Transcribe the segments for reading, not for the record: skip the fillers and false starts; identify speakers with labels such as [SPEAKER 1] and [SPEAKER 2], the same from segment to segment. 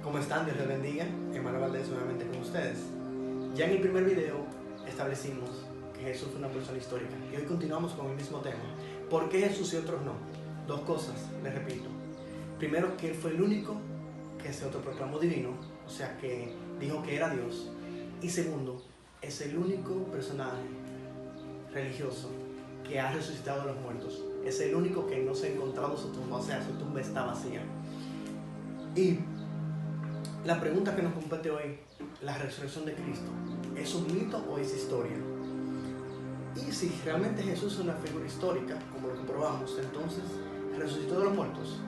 [SPEAKER 1] ¿Cómo están? Dios les bendiga. Emmanuel Valdés nuevamente con ustedes. Ya en el primer video establecimos que Jesús fue una persona histórica y hoy continuamos con el mismo tema. ¿Por qué Jesús y otros no? Dos cosas, les repito. Primero, que Él fue el único que se autoproclamó divino, o sea que dijo que era Dios. Y segundo, es el único personaje religioso que ha resucitado a los muertos. Es el único que no se ha encontrado su tumba, o sea, su tumba está vacía. Y la pregunta que nos compete hoy, la resurrección de Cristo, ¿es un mito o es historia? Y si realmente Jesús es una figura histórica, como lo comprobamos, entonces resucitó de los muertos.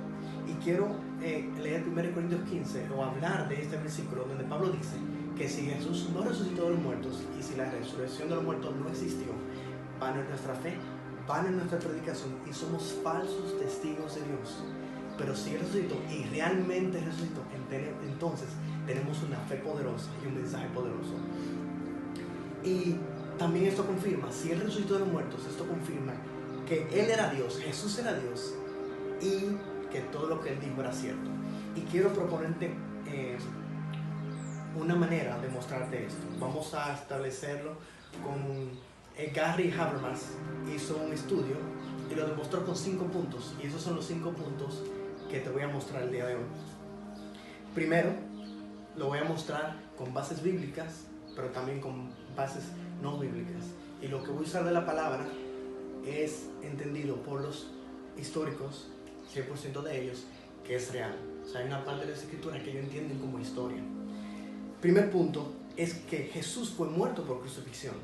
[SPEAKER 1] Y quiero leer 1 Corintios 15 o hablar de este versículo donde Pablo dice que si Jesús no resucitó de los muertos y si la resurrección de los muertos no existió, vana es nuestra fe, vana es nuestra predicación y somos falsos testigos de Dios. Pero si Él resucitó y realmente resucitó, entonces tenemos una fe poderosa y un mensaje poderoso. Y también esto confirma, si Él resucitó de los muertos, esto confirma que Él era Dios, Jesús era Dios y que todo lo que Él dijo era cierto. Y quiero proponerte una manera de mostrarte esto. Vamos a establecerlo con Gary Habermas. Hizo un estudio y lo demostró con 5 puntos. Y esos son los 5 puntos que te voy a mostrar el día de hoy. Primero, lo voy a mostrar con bases bíblicas, pero también con bases no bíblicas. Y lo que voy a usar de la palabra es entendido por los históricos, 100% de ellos, que es real. O sea, hay una parte de las escrituras que ellos entienden como historia. Primer punto es que Jesús fue muerto por crucifixión.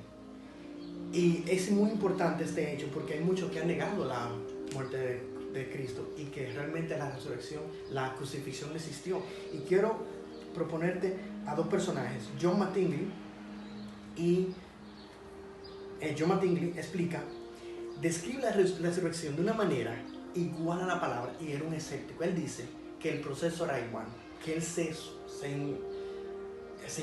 [SPEAKER 1] Y es muy importante este hecho porque hay muchos que han negado la muerte de Cristo y que realmente la resurrección, la crucifixión existió. Y quiero proponerte a dos personajes, John Mattingly explica, describe la resurrección de una manera igual a la palabra y era un escéptico. Él dice que el proceso era igual, que él se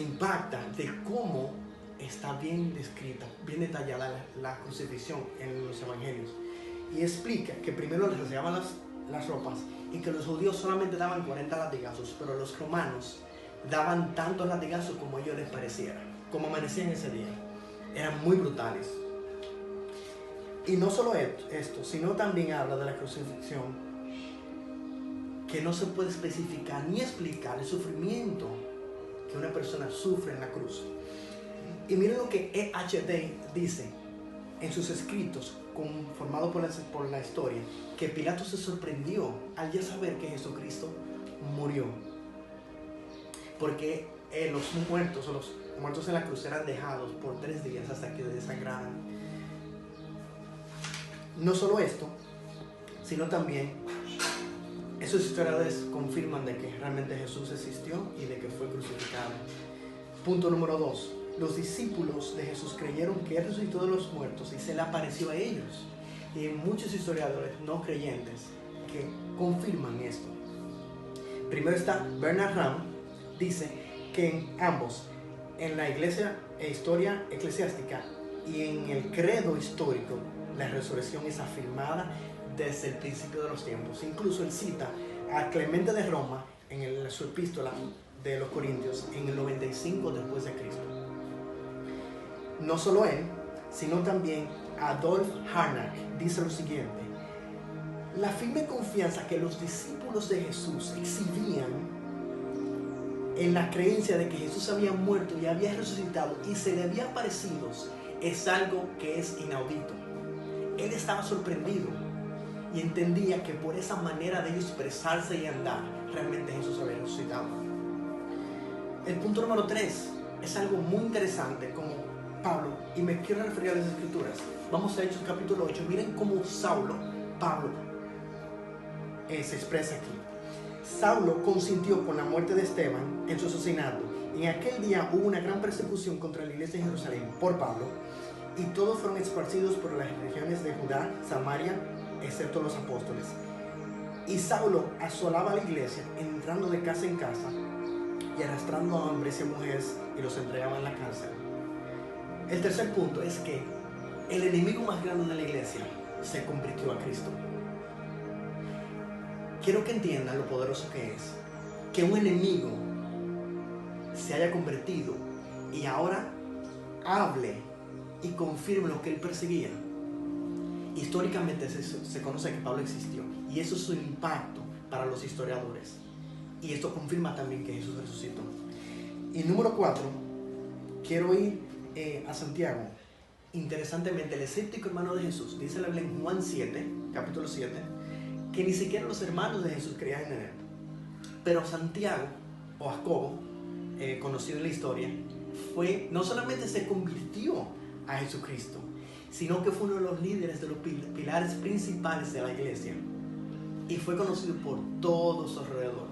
[SPEAKER 1] impacta de cómo está bien descrita, bien detallada la crucifixión en los evangelios. Y explica que primero les rasgaban las ropas y que los judíos solamente daban 40 latigazos, pero los romanos daban tantos latigazos como a ellos les pareciera, como amanecían ese día. Eran muy brutales. Y no solo esto, sino también habla de la crucifixión, que no se puede especificar ni explicar el sufrimiento que una persona sufre en la cruz. Y miren lo que E.H.D. dice en sus escritos, conformado por la historia, que Pilato se sorprendió al ya saber que Jesucristo murió. Porque los muertos en la cruz eran dejados por 3 días hasta que desangraran. No solo esto, sino también esos historiadores confirman de que realmente Jesús existió y de que fue crucificado. Punto número 2. Los discípulos de Jesús creyeron que Él resucitó de los muertos y se le apareció a ellos. Y hay muchos historiadores no creyentes que confirman esto. Primero está Bernard Ramm, dice que en ambos, en la historia eclesiástica y en el credo histórico, la resurrección es afirmada desde el principio de los tiempos. Incluso él cita a Clemente de Roma en su epístola de los Corintios en el 95 después de Cristo. No solo él, sino también Adolf Harnack dice lo siguiente: la firme confianza que los discípulos de Jesús exhibían en la creencia de que Jesús había muerto y había resucitado y se le había aparecido es algo que es inaudito. Él estaba sorprendido y entendía que por esa manera de expresarse y andar, realmente Jesús había resucitado. El punto número 3 es algo muy interesante, como Pablo, y me quiero referir a las Escrituras. Vamos a Hechos capítulo 8. Miren cómo Pablo se expresa aquí. Saulo consintió con la muerte de Esteban en su asesinato. En aquel día hubo una gran persecución contra la iglesia de Jerusalén por Pablo, y todos fueron esparcidos por las regiones de Judá, Samaria, excepto los apóstoles. Y Saulo asolaba a la iglesia, entrando de casa en casa y arrastrando a hombres y a mujeres, y los entregaba en la cárcel. El tercer punto es que el enemigo más grande de la iglesia se convirtió a Cristo. Quiero que entiendan lo poderoso que es que un enemigo se haya convertido y ahora hable y confirme lo que él perseguía. Históricamente se conoce que Pablo existió, y eso es su impacto para los historiadores, y esto confirma también que Jesús resucitó. Y número 4, quiero ir a Santiago. Interesantemente, el escéptico hermano de Jesús, dice la Biblia en Juan 7, capítulo 7, que ni siquiera los hermanos de Jesús creían en él. Pero Santiago, o Jacobo, conocido en la historia, no solamente se convirtió a Jesucristo, sino que fue uno de los líderes, de los pilares principales de la iglesia, y fue conocido por todo su alrededor.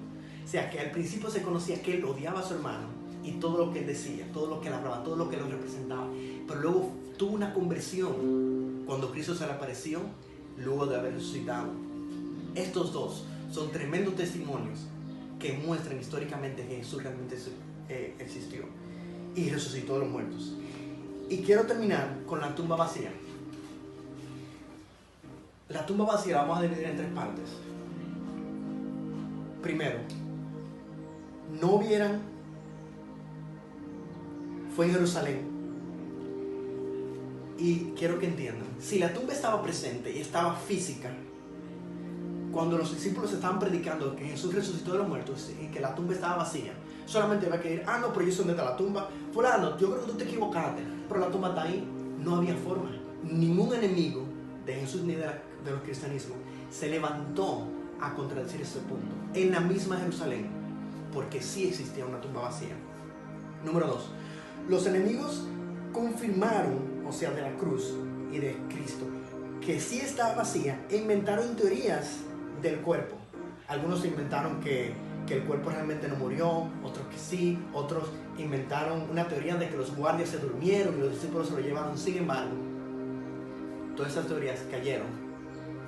[SPEAKER 1] O sea, que al principio se conocía que él odiaba a su hermano y todo lo que él decía, todo lo que él hablaba, todo lo que lo representaba, pero luego tuvo una conversión cuando Cristo se le apareció luego de haber resucitado. Estos dos son tremendos testimonios que muestran históricamente que Jesús realmente existió y resucitó de los muertos. Y quiero terminar con la tumba vacía. La tumba vacía la vamos a dividir en 3 partes. Primero, no vieran, fue en Jerusalén. Y quiero que entiendan, si la tumba estaba presente y estaba física, cuando los discípulos estaban predicando que Jesús resucitó de los muertos y que la tumba estaba vacía, solamente había que ir, no, pero yo sé dónde está la tumba. Fulano, yo creo que tú te equivocaste, pero la tumba está ahí. No había forma. Ningún enemigo de Jesús ni de los cristianismos se levantó a contradecir ese punto. En la misma Jerusalén, porque sí existía una tumba vacía. Número 2, los enemigos confirmaron, o sea, de la cruz y de Cristo, que sí estaba vacía, e inventaron teorías del cuerpo. Algunos inventaron que el cuerpo realmente no murió, otros que sí, otros inventaron una teoría de que los guardias se durmieron y los discípulos se lo llevaron. Sin embargo, todas esas teorías cayeron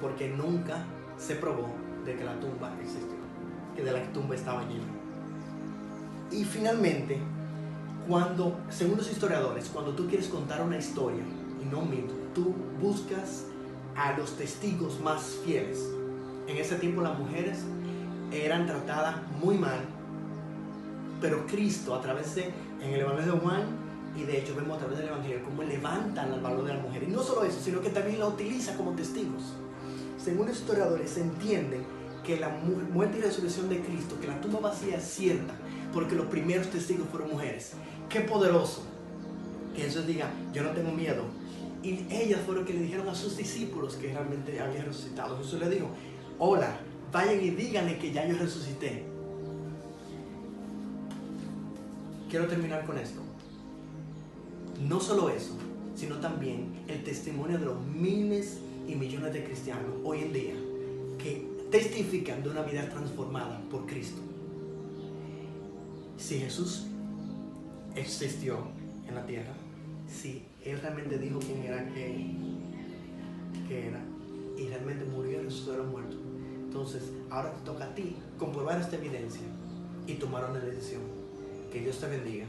[SPEAKER 1] porque nunca se probó de que la tumba existió, que de la tumba estaba llena. Y finalmente, según los historiadores, cuando tú quieres contar una historia y no un mito, tú buscas a los testigos más fieles. En ese tiempo las mujeres eran tratadas muy mal, pero Cristo en el Evangelio de Juan, y de hecho vemos a través del Evangelio cómo levantan el valor de la mujer, y no solo eso, sino que también la utiliza como testigos. Según los historiadores, se entiende que la muerte y resurrección de Cristo, que la tumba vacía es cierta, porque los primeros testigos fueron mujeres. Qué poderoso que Jesús diga, yo no tengo miedo. Y ellas fueron que le dijeron a sus discípulos que realmente había resucitado. Jesús le dijo, hola, vayan y díganle que ya yo resucité. Quiero terminar con esto. No solo eso, sino también el testimonio de los miles y millones de cristianos hoy en día que testifican de una vida transformada por Cristo. Si Jesús existió en la tierra, si Él realmente dijo quién era, que era, y realmente murió y resucitó de los muertos, entonces ahora te toca a ti comprobar esta evidencia y tomar una decisión. Que Dios te bendiga.